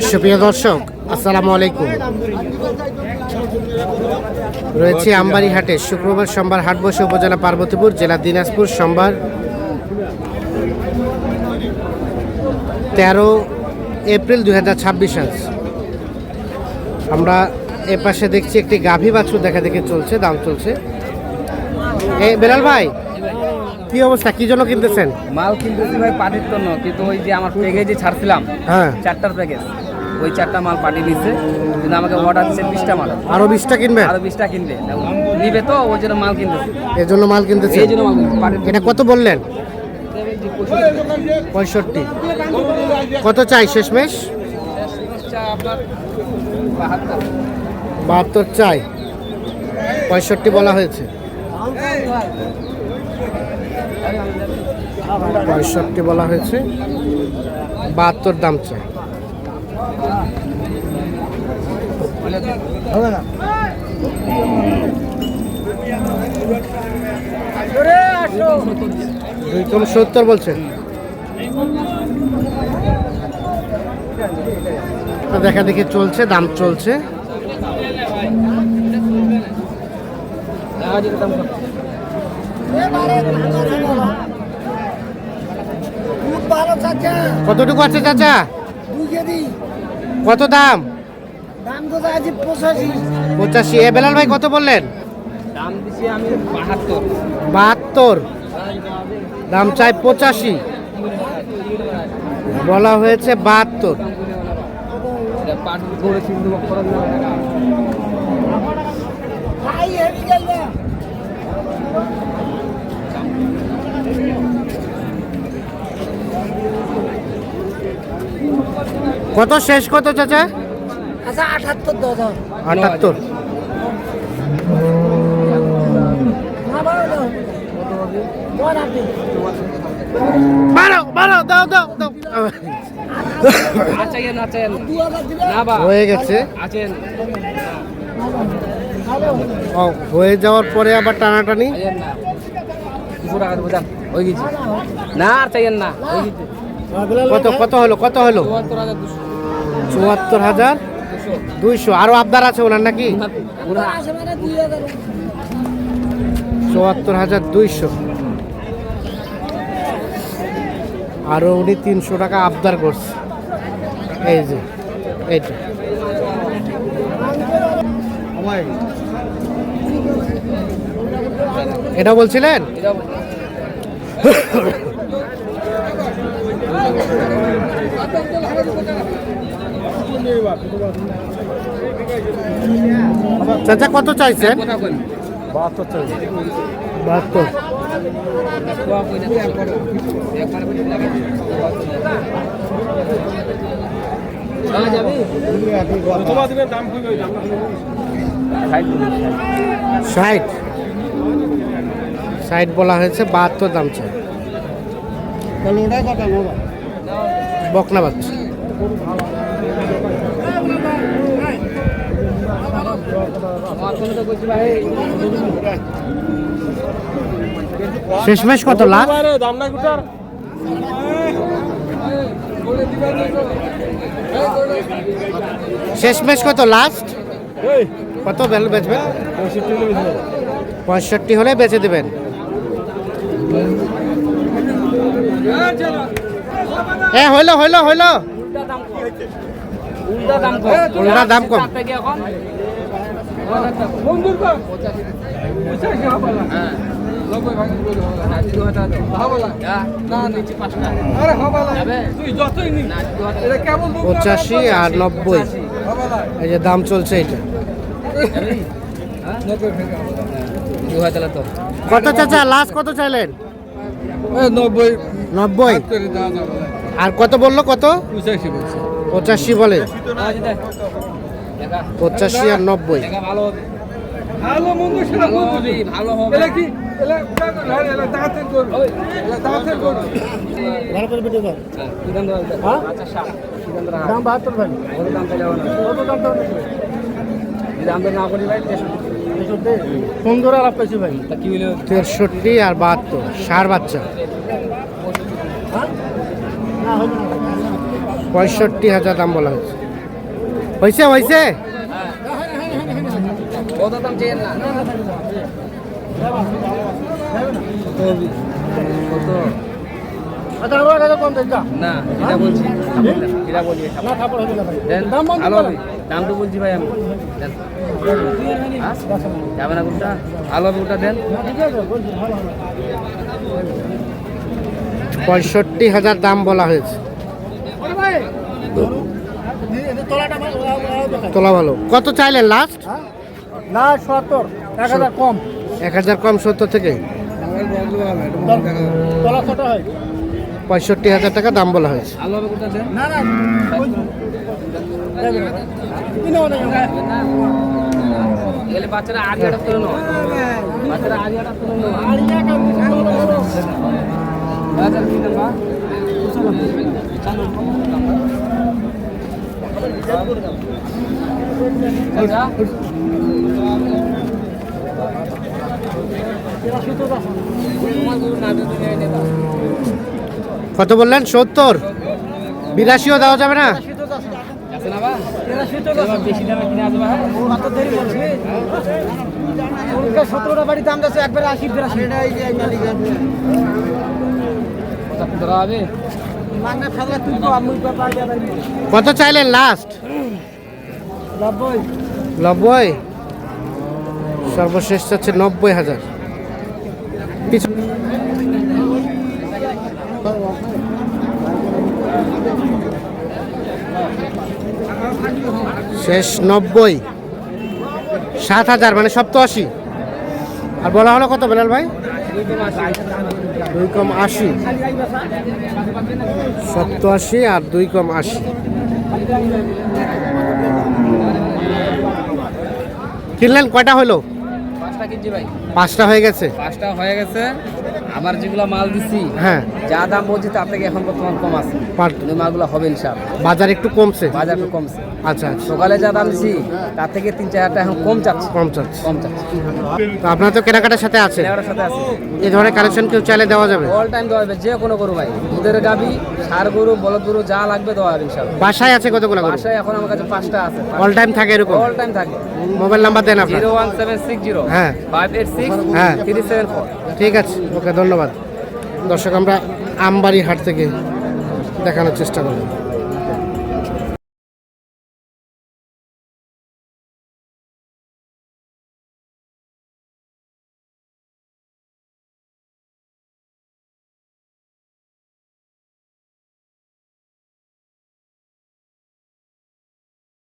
সুপ্রিয় দর্শক, আসসালামু আলাইকুম। রয়েছে আমবাড়ি হাটে। শুক্রবার সোমবার হাট বসে উপজেলা পার্বতীপুর, জেলা দিনাজপুর। সোমবার 13 এপ্রিল 2026 আজ। আমরা এ পাশে দেখছি একটি গাভী বাছুর দেখা দেখে চলছে, দাম চলছে। বেলাল ভাই, কি অবস্থা? কি জন্য কিনতেছেন? মাল কিনতেছি ভাই পাটির জন্য, কিন্তু ওই যে আমার প্যাকেজে ছাড়ছিলাম, হ্যাঁ, 4টার প্যাকেজ, ওই 4টা মাল পাঠিয়ে দিচ্ছে। কিন্তু আমাকে অর্ডার দিচ্ছে 20টা মাল। আরো 20টা কিনবে? আরো 20টা কিনবে নিবে, তো ওই জন্য মাল কিনতেছি। এর জন্য মাল কিনতেছে? এই জন্য মাল কিনতেছি। এটা কত বললেন? 65। কত চাই শেষমেশ? আপনার 72 চাই, 65 বলা হয়েছে। 65 বলা হয়েছে, 72 দাম চাই। হবে না। 270 বলছেন। দেখা দেখি চলছে, দাম চলছে। কতটুকু আছে চাচা? কত দাম? 85। এ বেলাল ভাই কত বললেন? দাম দিছি আমি 72। 72 দাম চাই। 85 বলা হয়েছে। 72 কত শেষ? কত চাচা? 78। 78। হয়ে গেছে। হয়ে যাওয়ার পরে আবার টানাটানি। না চাইয়েন না। কত কত হলো? কত হলো? 74,200। আরো আবদার আছে ওনার নাকি? 74,200। আরো উনি 300 টাকা আবদার করছে। এই যে এইটা এটা বলছিলেন? চাচা কত চাইছেন? 72 চাইছেন। 72। ষাট বলা হয়েছে। 72 দাম চাই। বকনা বাচ্চা। শেষমেশ কত? লাখ শেষমেশ কত? লাস্ট কত বেচবেন? 65 হলে বেচে দেবেন। হইলো হইলো হইলো। উল্টা দাম কম। পঁচাশি আর 90। এই যে দাম চলছে এটা। কত চাচা লাস্ট কত চাইলেন? 90। আর কত বললো? কত? 85 বলে। 85 আর 90। সুন্দর আলাপ পেয়েছি ভাই। 63 আর 72 সার বাচ্চা। 65,000 দাম বলা হয়েছে। হয়েছে হয়েছে কত দাম চেয়ে না কত আচ্ছা আমার কাছে কম দেন যা না এটা বলছি এটা বলি না কাপড় হবে না ভাই দেন দাম বন্ধ ভালো করেন। হবে দাম তো বলছি ভাই আমি দেন হ্যাঁ? যাবে না কোনটা ভালো হবে ওটা দেন না, ঠিক আছে বলছি ভালো হবে 65,000 দাম বলা হয়েছে। ওরে ভাই তোলাটা ভালো দেখাই তোলা ভালো। কত চাইলেন লাস্ট? হ্যাঁ না 70 1000 কম 1000 কম 70 থেকে তোলা ছোট হয় 65,000 টাকা দাম বলা হয়েছে। ভালো হবে কোনটা দেন না না কিনে অনেক এলে বাচ্চারা আড়ি আটা তুলে নেয় বাচ্চারা আড়ি আটা তুলে নেয় আড়িয়া কাম বাজার কি দাম বা চাচা কত বললেন? 70? 82ও দেওয়া যাবে না? আছে না বা বেশি দামে কিনে আসবে হ্যাঁ কত দেরি বলছি ওরকে 17টা বাড়ি দাম যাচ্ছে একবারে 80 82 এটাই যে মালিকের কত ধরা হবে মাগনা ফেলা তুলবো আমি পাই যাবে কত চাইলেন লাস্ট? 90 90? সর্বশেষ চাচ্ছে 90,000। শেষ 90, 7,000 মানে 87। আর বলা হলো কত বেলাল ভাই? 2 কম 80, 87 আর 2 কম 80। কিনলেন কয়টা হলো? 5টা কিনছি ভাই 5টা হয়ে গেছে। 5টা হয়ে গেছে আমার যেগুলো মাল দিছি হ্যাঁ, যা দাম বলছি তার থেকে এখন বর্তমান কম আছে কিন্তু মালগুলো হবে ইনশাআল্লাহ বাজার একটু কমছে। বাজার একটু কমছে আচ্ছা আচ্ছা, সকালে যা দাম দিছি তার থেকে 3-4 টাকা এখন কম চাচ্ছে কম চাচ্ছে। কম চাচ্ছে তো আপনার তো কেনাকাটার সাথে আছে, নেওয়ার সাথে আছে এই ধরনের কালেকশন কেউ চাইলে দেওয়া যাবে? অল টাইম দেওয়া হবে যে কোনো গরু ভাই দুধের গাবি সার গরু বলদ গরু যা লাগবে দেওয়া হবে ইনশাআল্লাহ বাসায় আছে কতগুলো গরু? বাসায় এখন আমার কাছে 5টা আছে অল টাইম থাকে এরকম? অল টাইম থাকে মোবাইল নাম্বার দেন আপনার। 01760 হ্যাঁ। 586 হ্যাঁ। 374 ঠিক আছে, ওকে, ধন্যবাদ। দর্শক, আমরা আমবাড়ি হাট থেকে দেখানোর চেষ্টা করব।